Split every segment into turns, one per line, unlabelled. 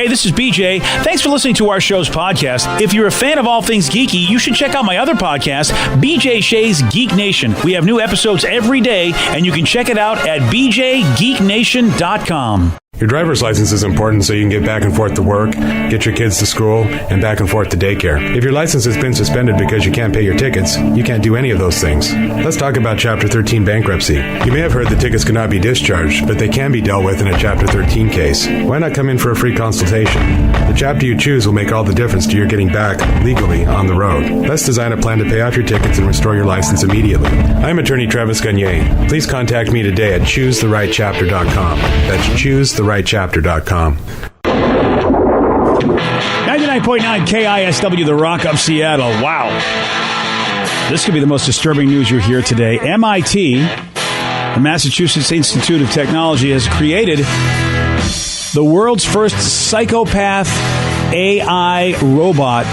Hey, this is BJ. Thanks for listening to our show's podcast. If you're a fan of all things geeky, you should check out my other podcast, BJ Shea's Geek Nation. We have new episodes every day, and you can check it out at bjgeeknation.com.
Your driver's license is important so you can get back and forth to work, get your kids to school, and back and forth to daycare. If your license has been suspended because you can't pay your tickets, you can't do any of those things. Let's talk about Chapter 13 bankruptcy. You may have heard that tickets cannot be discharged, but they can be dealt with in a Chapter 13 case. Why not come in for a free consultation? The chapter you choose will make all the difference to your getting back legally on the road. Let's design a plan to pay off your tickets and restore your license immediately. I'm attorney Travis Gagne. Please contact me today at choosetherightchapter.com. That's choosetherightchapter.com.
99.9 KISW, The Rock of Seattle. Wow. This could be the most disturbing news you'll hear today. MIT, the Massachusetts Institute of Technology, has created the world's first psychopath AI robot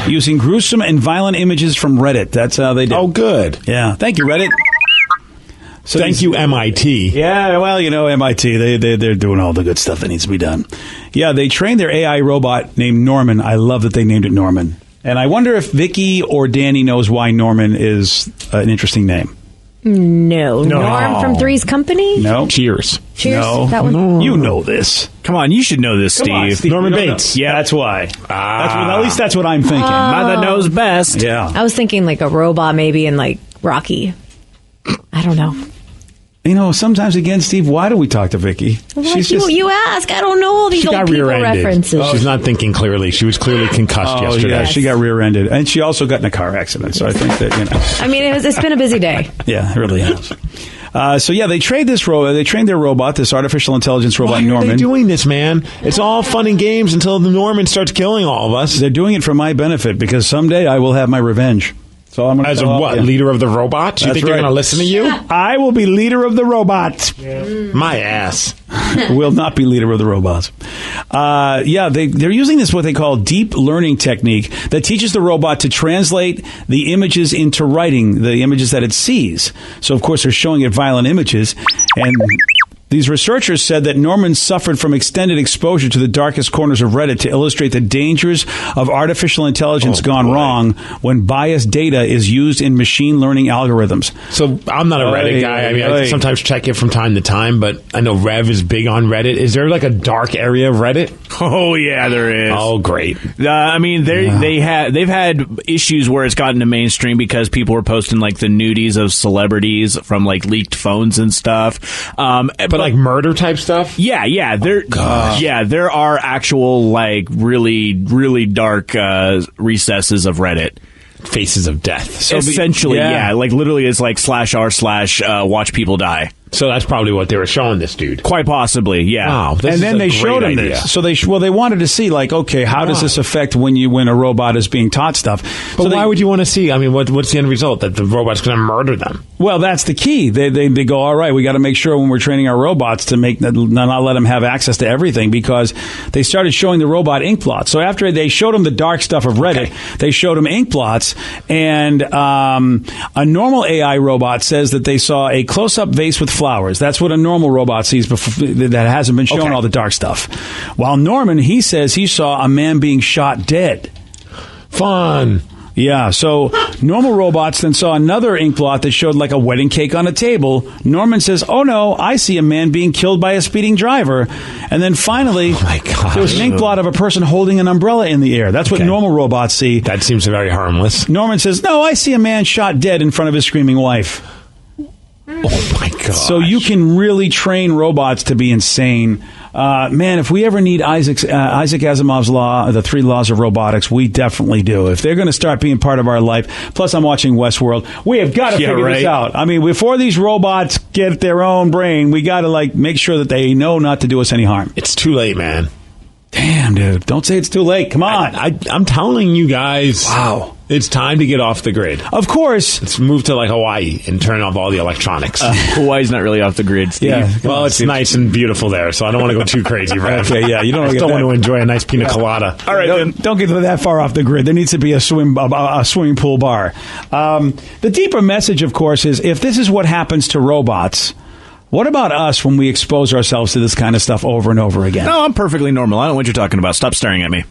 using gruesome and violent images from Reddit. That's how they did.
Oh, good.
Yeah. Thank you, Reddit.
So thank you, MIT.
Yeah, well, you know, MIT, they're doing all the good stuff that needs to be done. Yeah, they trained their AI robot named Norman. I love that they named it Norman. And I wonder if Vicky or Danny knows why Norman is an interesting name.
No. Norm from Three's Company?
No.
Cheers.
No.
That one?
No.
You know this.
Come on, you should know this, Steve.
On, Steve.
Norman Bates.
Yeah, that's why. At least that's what I'm thinking.
Mother knows best.
Yeah.
I was thinking like a robot maybe in like Rocky. I don't know.
You know, sometimes again, Steve, why do we talk to Vicky?
You ask. I don't know all these old people references.
She's not thinking clearly. She was clearly concussed yesterday.
Yeah, she got rear-ended. And she also got in a car accident. So I think that, you know.
I mean, it's been a busy day.
Yeah, it really has. They trained this they trained their robot, this artificial intelligence robot, Norman.
Why are they doing this, man? It's all fun and games until the Norman starts killing all of us.
They're doing it for my benefit because someday I will have my revenge. So I'm
As a what? Leader of the robots? You think they're going to listen to you?
I will be leader of the robots.
My ass.
Will not be leader of the robots. They're using this, what they call deep learning technique that teaches the robot to translate the images into writing, the images that it sees. So, of course, they're showing it violent images. And these researchers said that Norman suffered from extended exposure to the darkest corners of Reddit to illustrate the dangers of artificial intelligence gone wrong when biased data is used in machine learning algorithms.
So I'm not a Reddit guy. I mean, I sometimes check it from time to time, but I know Rev is big on Reddit. Is there like a dark area of Reddit?
Oh, yeah, there is.
Oh, great.
I mean, they've had issues where it's gotten to mainstream because people were posting like the nudies of celebrities from like leaked phones and stuff.
But like murder type stuff?
Yeah. There are actual like really, really dark recesses of Reddit.
Faces of death.
So essentially, like literally it's like /r/watch people die.
So that's probably what they were showing this dude.
Quite possibly, yeah.
Wow,
and then they showed him this. So they wanted to see, like, okay, how does this affect when a robot is being taught stuff?
But why would you want to see? I mean, what's the end result? That the robot's going to murder them?
Well, that's the key. They go, all right, we got to make sure when we're training our robots to not let them have access to everything, because they started showing the robot ink blots. So after they showed him the dark stuff of Reddit, they showed him ink blots, and a normal AI robot says that they saw a close-up vase with flowers. That's what a normal robot sees before, that hasn't been shown all the dark stuff. While Norman, he says he saw a man being shot dead.
Fun.
Yeah, so normal robots then saw another ink blot that showed like a wedding cake on a table. Norman says, oh no, I see a man being killed by a speeding driver. And then finally, there was an ink blot of a person holding an umbrella in the air. That's what normal robots see.
That seems very harmless.
Norman says, no, I see a man shot dead in front of his screaming wife.
Oh my God!
So you can really train robots to be insane. Man, if we ever need Isaac Asimov's law, the 3 laws of robotics, we definitely do. If they're going to start being part of our life, plus I'm watching Westworld, we have got to figure this out. I mean, before these robots get their own brain, we got to make sure that they know not to do us any harm.
It's too late, man.
Damn, dude. Don't say it's too late. Come on.
I'm telling you guys.
Wow.
It's time to get off the grid.
Of course.
Let's move to like Hawaii and turn off all the electronics.
Hawaii's not really off the grid, Steve.
Yeah.
Well, it's nice and beautiful there, so I don't want to go too crazy, Rev.
Okay, yeah. You don't
want to enjoy a nice pina colada.
All right, don't get that far off the grid. There needs to be a swimming pool bar. The deeper message, of course, is if this is what happens to robots, What about us when we expose ourselves to this kind of stuff over and over again?
No, I'm perfectly normal. I don't know what you're talking about. Stop staring at me.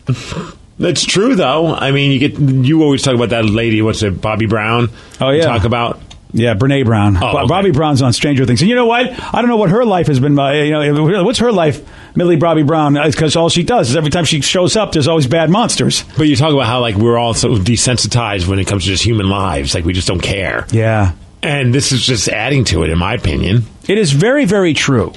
That's true, though. I mean, you always talk about that lady. What's it, Bobby Brown?
Oh, yeah.
You talk about.
Yeah, Brene Brown.
Oh, okay.
Bobby Brown's on Stranger Things. And you know what? I don't know what her life has been. What's her life, Millie Bobby Brown? Because all she does is every time she shows up, there's always bad monsters.
But you talk about how we're all so desensitized when it comes to just human lives. We just don't care.
Yeah.
And this is just adding to it, in my opinion.
It is very, very true.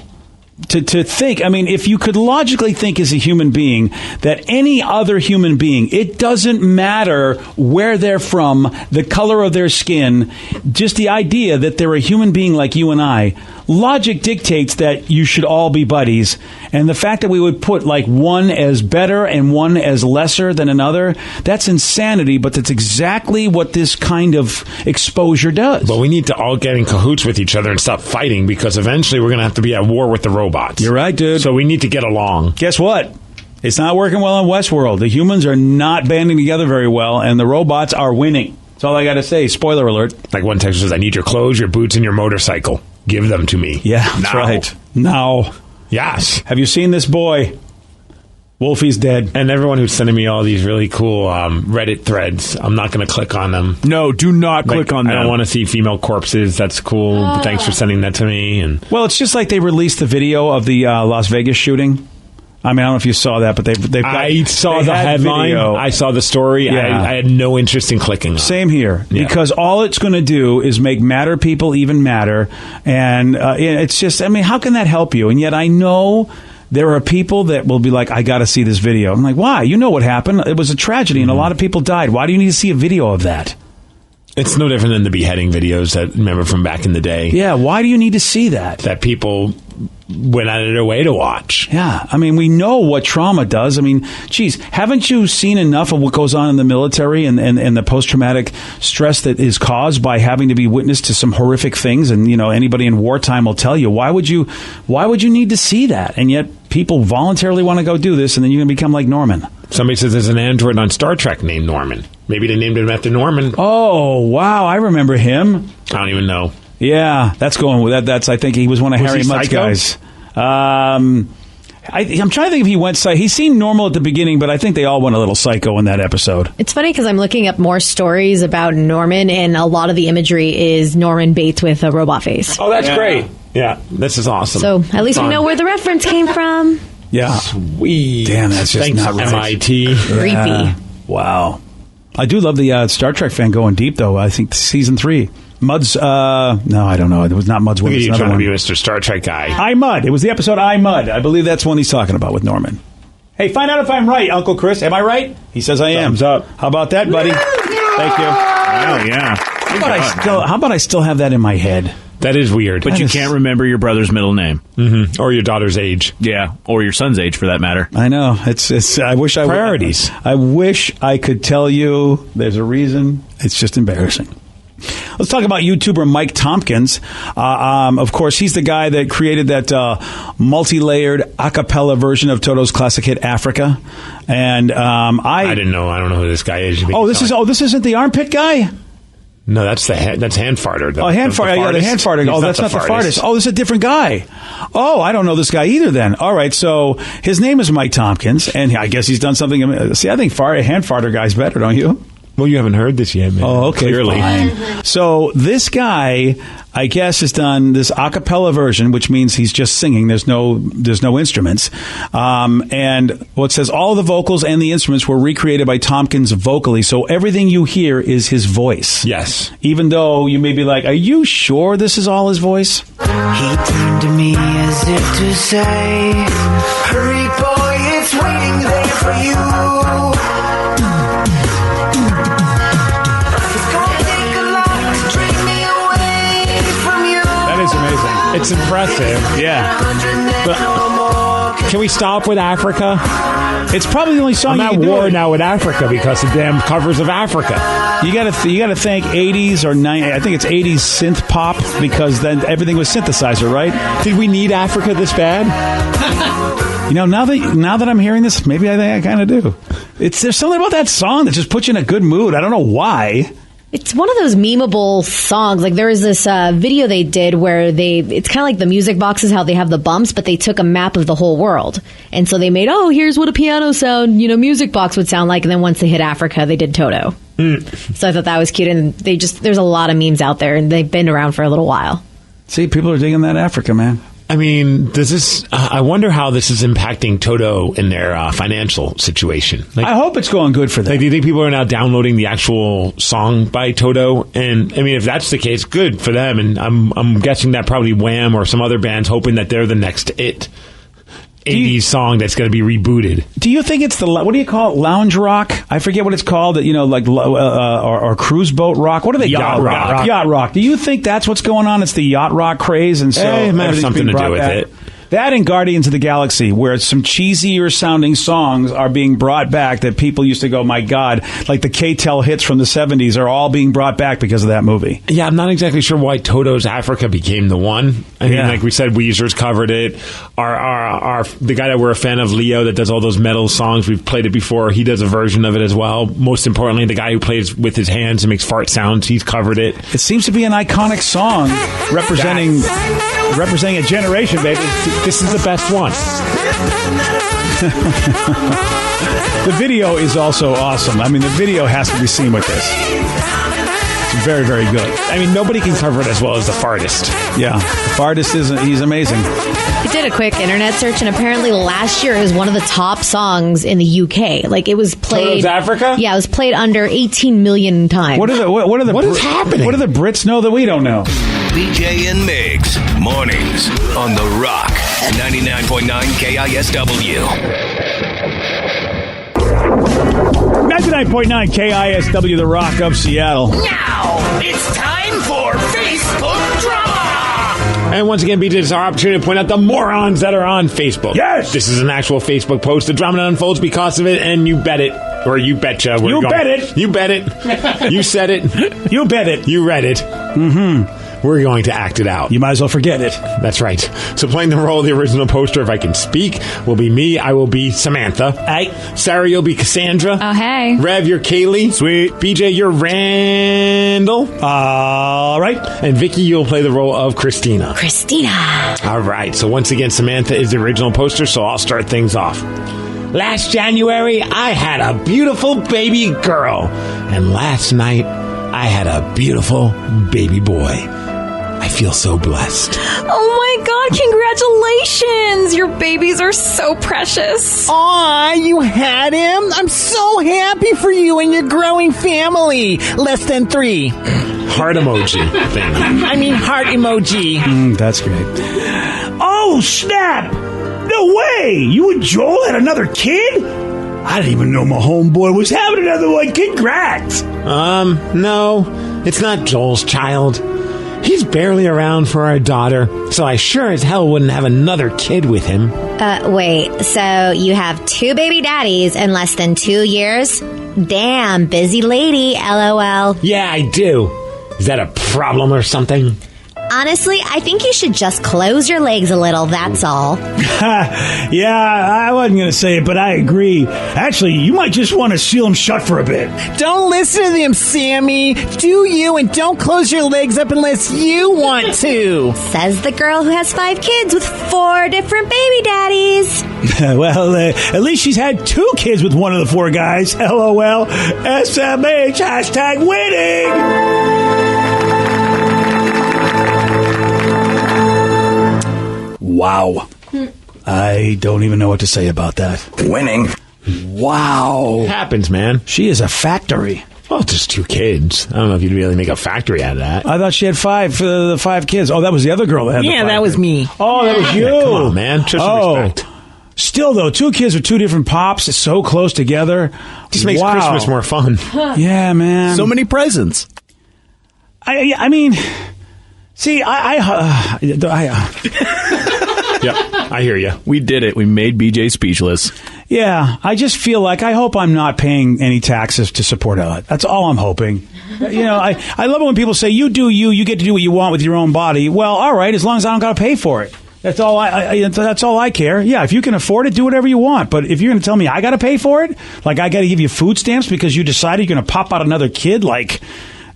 To think, I mean, if you could logically think as a human being that any other human being, it doesn't matter where they're from, the color of their skin, just the idea that they're a human being like you and I, logic dictates that you should all be buddies. And the fact that we would put one as better and one as lesser than another, that's insanity, but that's exactly what this kind of exposure does.
But we need to all get in cahoots with each other and stop fighting, because eventually we're going to have to be at war with the robots.
You're right, dude.
So we need to get along.
Guess what? It's not working well in Westworld. The humans are not banding together very well, and the robots are winning. That's all I got to say. Spoiler alert.
One text says, I need your clothes, your boots, and your motorcycle. Give them to me.
Yeah, that's right. Now.
Yes.
Have you seen this boy? Wolfie's dead.
And everyone who's sending me all these really cool Reddit threads, I'm not going to click on them.
No, do not click on them.
I don't want to see female corpses. That's cool. But thanks for sending that to me. And
well, it's just like they released the video of the Las Vegas shooting. I mean, I don't know if you saw that, but they've got,
I saw the headline.
Video.
I saw the story.
Yeah.
I had no interest in clicking on it.
Same here.
Yeah.
Because all it's going to do is make madder people even madder. And it's just, I mean, how can that help you? And yet I know there are people that will be like, I got to see this video. I'm like, why? You know what happened. It was a tragedy and a lot of people died. Why do you need to see a video of that?
It's no different than the beheading videos that remember from back in the day.
Yeah, why do you need to see that?
That people went out of their way to watch.
Yeah, I mean, we know what trauma does. I mean, geez, haven't you seen enough of what goes on in the military and the post-traumatic stress that is caused by having to be witness to some horrific things? And, anybody in wartime will tell you, why would you need to see that? And yet people voluntarily want to go do this, and then you're going to become like Norman.
Somebody says there's an android on Star Trek named Norman. Maybe they named him after Norman.
Oh, wow, I remember him.
I don't even know.
Yeah, that's going with that. That's, I think he was one of Harry Mudd's guys. I'm trying to think if he went psycho. He seemed normal at the beginning, but I think they all went a little psycho in that episode.
It's funny because I'm looking up more stories about Norman, and a lot of the imagery is Norman Bates with a robot face.
Oh, that's great. Yeah, this is awesome.
So at least we know where the reference came from.
Yeah.
Sweet.
Damn, that's just
Thanks,
not right.
MIT.
Creepy.
Wow. I do love the Star Trek fan going deep, though. I think season 3. Mudd's, no, I don't know. It was not Mudd's one.
Look at you
It's
trying
another
to
one.
be Mr. Star Trek guy.
I Mudd. It was the episode I Mudd. I believe that's one he's talking about with Norman. Hey, find out if I'm right, Uncle Chris. Am I right? He says I am.
Thumbs up.
How about that, buddy? Thank you.
Oh, yeah.
How about I still have that in my head?
That is weird.
But you can't remember your brother's middle name.
Mm-hmm. Or your daughter's age.
Yeah, or your son's age, for that matter.
I know. It's. I wish I would.
Priorities.
I wish I could tell you there's a reason. It's just embarrassing. Let's talk about YouTuber Mike Tompkins. Of course, he's the guy that created that multi-layered a cappella version of Toto's classic hit "Africa." And I
didn't know. I don't know who this guy is.
This isn't the armpit guy.
No, that's hand farter.
Hand farter. Yeah, the hand farter. Oh, that's not the fartist. Oh, this is a different guy. Oh, I don't know this guy either then. All right, so his name is Mike Tompkins, and I guess he's done something. See, I think hand farter guy's better, don't you?
Well, you haven't heard this yet, man.
Oh, okay.
Clearly.
Fine. So this guy, I guess, has done this a cappella version, which means he's just singing. There's no instruments. And what says all the vocals and the instruments were recreated by Tompkins vocally. So everything you hear is his voice.
Yes.
Even though you may be like, are you sure this is all his voice?
He turned to me as if to say, hurry, boy, it's waiting there for you.
That is amazing. It's impressive.
Yeah.
But can we stop with Africa?
It's probably the only song
I'm
you
at
can
war
do.
now with Africa because of damn covers of Africa.
You got to thank 80s or 90s. I think it's 80s synth pop because then everything was synthesizer, right?
Did we need Africa this bad?
Now that I'm hearing this, maybe I think I kind of do. There's something about that song that just puts you in a good mood. I don't know why.
It's one of those memeable songs. Like there was this video they did where it's kind of like the music boxes, how they have the bumps, but they took a map of the whole world. And so they made, here's what a piano sound, music box would sound like. And then once they hit Africa, they did Toto. So I thought that was cute. And there's a lot of memes out there and they've been around for a little while.
See, people are digging that Africa, man.
I mean, I wonder how this is impacting Toto in their financial situation.
I hope it's going good for them.
Do you think people are now downloading the actual song by Toto? And I mean, if that's the case, good for them. And I'm guessing that probably Wham or some other bands hoping that they're the next 80s song that's going to be rebooted.
Do you think it's what do you call it? Lounge rock? I forget what it's called. Or cruise boat rock. What are they?
Yacht rock.
Yacht rock. Do you think that's what's going on? It's the yacht rock craze, and so
it might have something to do with it.
That and Guardians of the Galaxy, where some cheesier sounding songs are being brought back that people used to go, my God, like the K-Tel hits from the 70s are all being brought back because of that movie.
Yeah, I'm not exactly sure why Toto's Africa became the one. I mean, like we said, Weezer's covered it. The guy that we're a fan of, Leo, that does all those metal songs, we've played it before. He does a version of it as well. Most importantly, the guy who plays with his hands and makes fart sounds, he's covered it.
It seems to be an iconic song representing a generation, baby.
This is the best one.
The video is also awesome. I mean, the video has to be seen with this. It's very, very good.
I mean, nobody can cover it as well as the fartist.
Yeah, the fartist he's amazing.
I did a quick internet search, and apparently last year it was one of the top songs in the UK. Like, it was played...
Toto's Africa?
Yeah, it was played under 18 million times.
What is happening?
What do the Brits know that we don't know?
BJ and Migs, mornings on The Rock, 99.9 KISW.
99.9 KISW, The Rock of Seattle.
Now it's time for Facebook Drama.
And once again, BJ, it's our opportunity to point out the morons that are on Facebook.
Yes!
This is an actual Facebook post. The drama that unfolds because of it, and you bet it. Or you betcha.
You bet it.
You bet it. You said it.
You bet it.
You read it. Mm-hmm. We're going to act it out.
You might as well forget it.
That's right. So playing the role of the original poster, if I can speak, will be me. I will be Samantha.
Hey.
Sarah, you'll be Cassandra.
Oh, hey.
Rev, you're Kaylee.
Sweet.
BJ, you're Randall.
All right.
And Vicky, you'll play the role of Christina. All right. So once again, Samantha is the original poster, so I'll start things off. Last January, I had a beautiful baby girl. And last night, I had a beautiful baby boy. I feel so blessed.
Oh my God, congratulations! Your babies are so precious.
Aw, you had him? I'm so happy for you and your growing family. Less than 3.
Heart emoji thing.
I mean heart emoji.
That's great. Oh, snap! No way! You and Joel had another kid? I didn't even know my homeboy was having another one. Congrats!
No, it's not Joel's child. He's barely around for our daughter, so I sure as hell wouldn't have another kid with him.
Wait, so you have 2 baby daddies in less than 2 years? Damn, busy lady, LOL.
Yeah, I do. Is that a problem or something?
Honestly, I think you should just close your legs a little, that's all.
Yeah, I wasn't going to say it, but I agree. Actually, you might just want to seal them shut for a bit.
Don't listen to them, Sammy. Do you, and don't close your legs up unless you want to.
Says the girl who has 5 kids with 4 different baby daddies.
Well, at least she's had 2 kids with one of the 4 guys. LOL. SMH. Hashtag winning. Wow. I don't even know what to say about that.
Winning.
Wow.
It happens, man.
She is a factory.
Well, just 2 kids. I don't know if you'd really make a factory out of that.
I thought she had 5 kids. Oh, that was the other girl that had the 5
that was
kids.
me.
Oh, that was you.
Yeah, come on, man. Show some respect.
Still, though, 2 kids with 2 different pops. It's so close together.
Just makes Christmas more fun.
Yeah, man.
So many presents.
I mean, see,
Yep, I hear you.
We did it. We made BJ speechless.
Yeah, I just feel like I hope I'm not paying any taxes to support Ella. That's all I'm hoping. You know, I love it when people say, you do you get to do what you want with your own body. Well, all right, as long as I don't got to pay for it. That's all that's all I care. Yeah, if you can afford it, do whatever you want. But if you're going to tell me I got to pay for it, like I got to give you food stamps because you decided you're going to pop out another kid, like,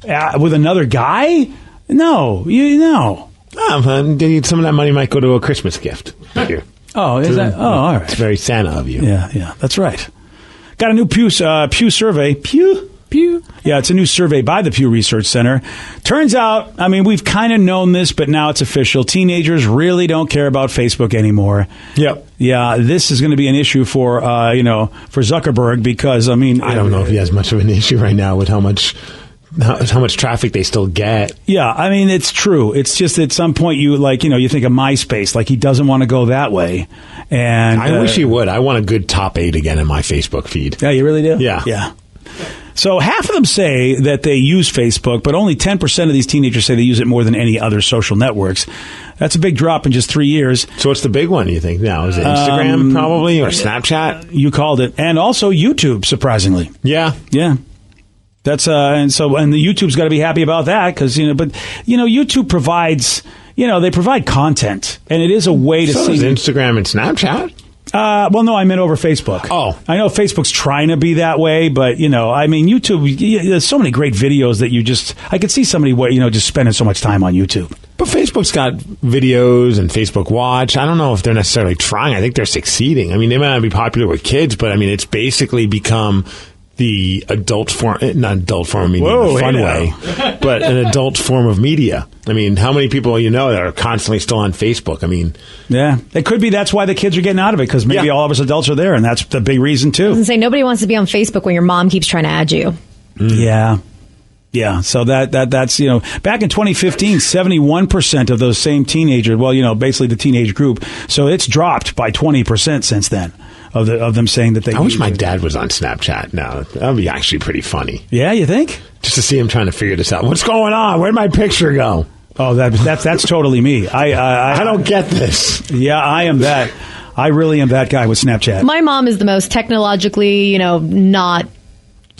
with another guy? No, you know.
Some of that money might go to a Christmas gift. Here.
Oh, is that? Oh, all right.
It's very Santa of you.
Yeah, that's right. Got a new Pew survey. Pew. Yeah, it's a new survey by the Pew Research Center. Turns out, I mean, we've kind of known this, but now it's official. Teenagers really don't care about Facebook anymore.
Yep.
Yeah, this is going to be an issue for Zuckerberg because, I mean...
I don't know if he has much of an issue right now with how much traffic they still get.
Yeah, I mean, it's true. It's just at some point you think of MySpace, like he doesn't want to go that way. And
I wish he would. I want a good top 8 again in my Facebook feed.
Yeah, you really do?
Yeah.
Yeah. So half of them say that they use Facebook, but only 10% of these teenagers say they use it more than any other social networks. That's a big drop in just 3 years.
So what's the big one, you think, now? Is it Instagram probably or Snapchat?
You called it. And also YouTube, surprisingly.
Yeah.
Yeah. That's and the YouTube's got to be happy about that because YouTube provides they provide content and it is a way to see
Instagram and Snapchat.
Well, no, I meant over Facebook.
Oh,
I know Facebook's trying to be that way, but I mean YouTube. There's so many great videos that I could see somebody just spending so much time on YouTube.
But Facebook's got videos and Facebook Watch. I don't know if they're necessarily trying. I think they're succeeding. I mean, they might not be popular with kids, but I mean, it's basically become the adult form, not adult form of media in a fun way, but an adult form of media. I mean, how many people that are constantly still on Facebook? I mean...
Yeah, it could be that's why the kids are getting out of it, because maybe all of us adults are there, and that's the big reason, too.
I was going to say, nobody wants to be on Facebook when your mom keeps trying to add you.
Yeah. Yeah, so that's, back in 2015, 71% of those same teenagers, basically the teenage group, so it's dropped by 20% since then. Of them saying that they...
I wish my dad was on Snapchat now. That would be actually pretty funny.
Yeah, you think?
Just to see him trying to figure this out. What's going on? Where'd my picture go?
Oh, that's totally me.
I don't get this.
Yeah, I am that. I really am that guy with Snapchat.
My mom is the most technologically, not...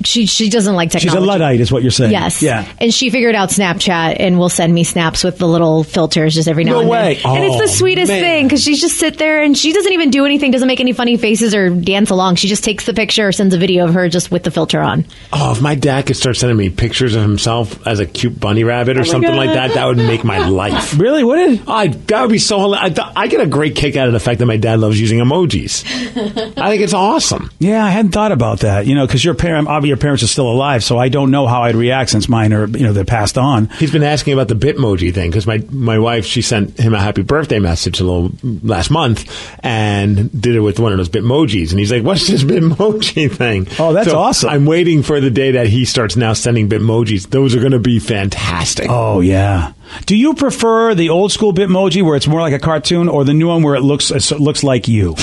She doesn't like technology.
She's a Luddite, is what you're saying.
Yes.
Yeah.
And she figured out Snapchat and will send me snaps with the little filters just every now and then.
No way.
And it's the sweetest thing because she just sit there and she doesn't even do anything, doesn't make any funny faces or dance along. She just takes the picture or sends a video of her just with the filter on.
Oh, if my dad could start sending me pictures of himself as a cute bunny rabbit or something like that would make my life.
Really? Would it?
That would be so... I get a great kick out of the fact that my dad loves using emojis. I think it's awesome.
Yeah, I hadn't thought about that. Because your parents are still alive. So I don't know how I'd react since mine are, they're passed on.
He's been asking about the Bitmoji thing because my wife, she sent him a happy birthday message last month and did it with one of those Bitmojis. And he's like, what's this Bitmoji thing?
Oh, that's awesome.
I'm waiting for the day that he starts now sending Bitmojis. Those are going to be fantastic.
Oh, yeah. Do you prefer the old school Bitmoji where it's more like a cartoon or the new one where it looks like you?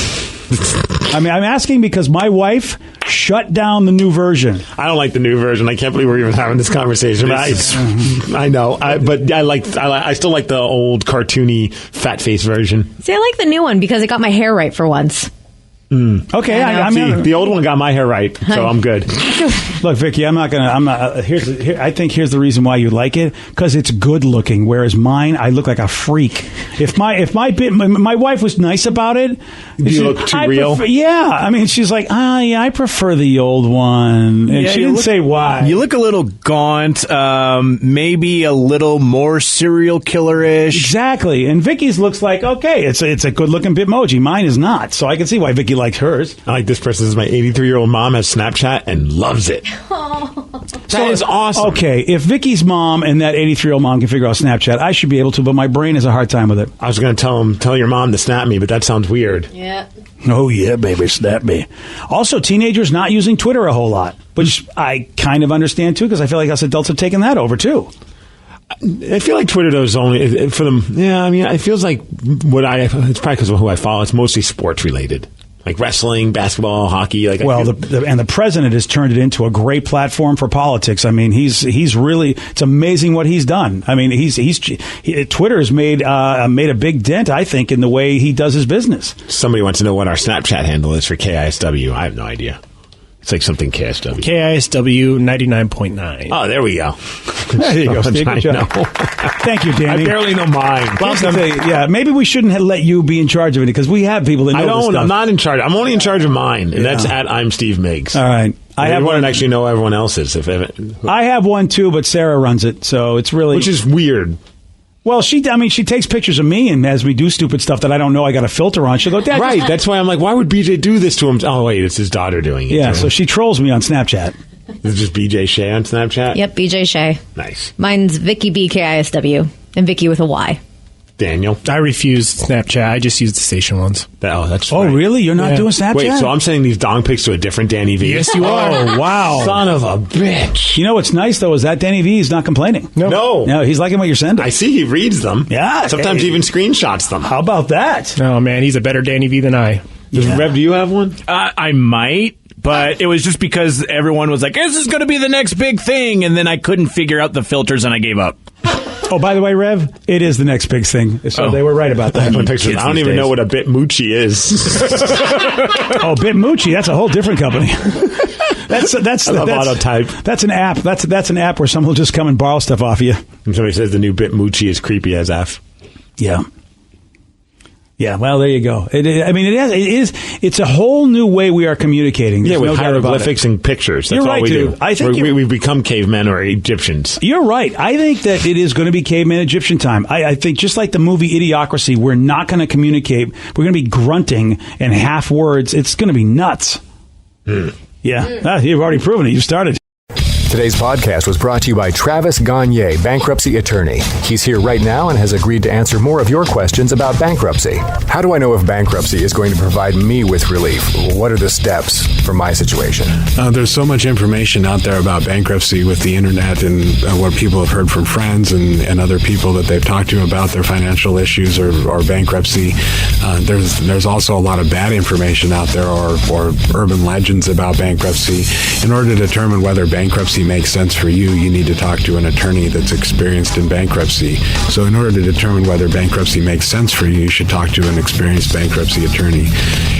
I mean, I'm asking because my wife shut down the new version.
I don't like the new version. I can't believe we're even having this conversation. I know, but I still like the old cartoony fat face version.
See, I like the new one because it got my hair right for once.
Okay,
the old one got my hair right, so I'm good.
Look, Vicky, I think here's the reason why you like it because it's good looking, whereas mine, I look like a freak. If my wife was nice about it,
you look too real.
I mean, she's like, I prefer the old one, and she didn't say why.
You look a little gaunt, maybe a little more serial killer-ish.
Exactly, and Vicky's looks like okay, it's a good looking Bitmoji. Mine is not, so I can see why Vicky likes hers.
I like this person. This is my 83-year-old mom has Snapchat and loves it. That is awesome.
Okay, if Vicky's mom and that 83-year-old mom can figure out Snapchat, I should be able to, but my brain has a hard time with it.
I was going to tell your mom to snap me, but that sounds weird.
Yeah.
Oh, yeah, baby, snap me. Also, teenagers not using Twitter a whole lot, which I kind of understand, too, because I feel like us adults have taken that over, too.
I feel like Twitter, though, is only for them. Yeah, I mean, it feels like it's probably because of who I follow. It's mostly sports related. Like wrestling, basketball, hockey.
The president has turned it into a great platform for politics. I mean, he's really, it's amazing what he's done. I mean, Twitter has made a big dent, I think, in the way he does his business.
Somebody wants to know what our Snapchat handle is for KISW. I have no idea. It's like something KISW.
KISW 99.9.
Oh, there we go.
There you go, Steve. Good job. Thank you, Danny.
I barely know mine.
Yeah, maybe we shouldn't let you be in charge of it because we have people that know this stuff.
I'm not in charge. I'm only in charge of mine, and that's at I'm Steve Miggs.
All right.
I have one. Actually know everyone else's.
I have one too, but Sarah runs it, so it's really...
Which is weird.
Well, she takes pictures of me and has me do stupid stuff that I don't know I got a filter on. She'll go, Dad.
Right, that's why I'm like, why would BJ do this to him? Oh, wait, it's his daughter doing it.
Yeah, so she trolls me on Snapchat.
Is it just BJ Shea on Snapchat?
Yep, BJ Shea.
Nice.
Mine's Vicky B KISW and Vicky with a Y.
Daniel?
I refuse Snapchat. I just use the station ones.
That's
Oh,
right.
really? You're not doing Snapchat?
Wait, so I'm sending these dong pics to a different Danny V?
Yes, you are.
Oh, wow.
Son of a bitch.
You know what's nice, though, is that Danny V is not complaining.
No,
he's liking what you're sending.
I see he reads them.
Yeah.
Sometimes even screenshots them.
How about that?
Oh, man, he's a better Danny V than I.
Rev, do you have one?
I might, but it was just because everyone was like, this is going to be the next big thing, and then I couldn't figure out the filters, and I gave up.
Oh, by the way, Rev, it is the next big thing. So they were right about that.
I don't even know what a Bitmochi is.
Oh, Bitmochi, that's a whole different company. That's
Autotype.
That's an app. That's an app where someone will just come and borrow stuff off you.
And somebody says the new Bitmochi is creepy as F.
Yeah. Yeah, well, there you go. It's a whole new way we are communicating. There's
with
no doubt about
hieroglyphics and pictures. That's
You're
all
right,
we
dude.
do.
I think
we've become cavemen or Egyptians.
You're right. I think that it is going to be caveman Egyptian time. I think just like the movie Idiocracy, we're not going to communicate. We're going to be grunting and half words. It's going to be nuts. Yeah. You've already proven it. You started.
Today's podcast was brought to you by Travis Gagne, bankruptcy attorney. He's here right now and has agreed to answer more of your questions about bankruptcy. How do I know if bankruptcy is going to provide me with relief? What are the steps for my situation?
There's so much information out there about bankruptcy with the internet and what people have heard from friends and other people that they've talked to about their financial issues or bankruptcy. There's also a lot of bad information out there or urban legends about bankruptcy. In order to determine whether bankruptcy makes sense for you, you need to talk to an attorney that's experienced in bankruptcy. So in order to determine whether bankruptcy makes sense for you, you should talk to an experienced bankruptcy attorney.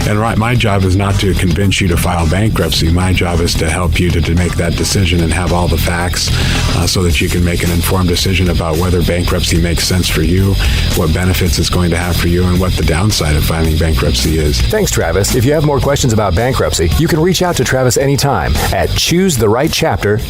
And my job is not to convince you to file bankruptcy. My job is to help you to make that decision and have all the facts so that you can make an informed decision about whether bankruptcy makes sense for you, what benefits it's going to have for you, and what the downside of filing bankruptcy is.
Thanks, Travis. If you have more questions about bankruptcy, you can reach out to Travis anytime at ChooseTheRightChapter.com.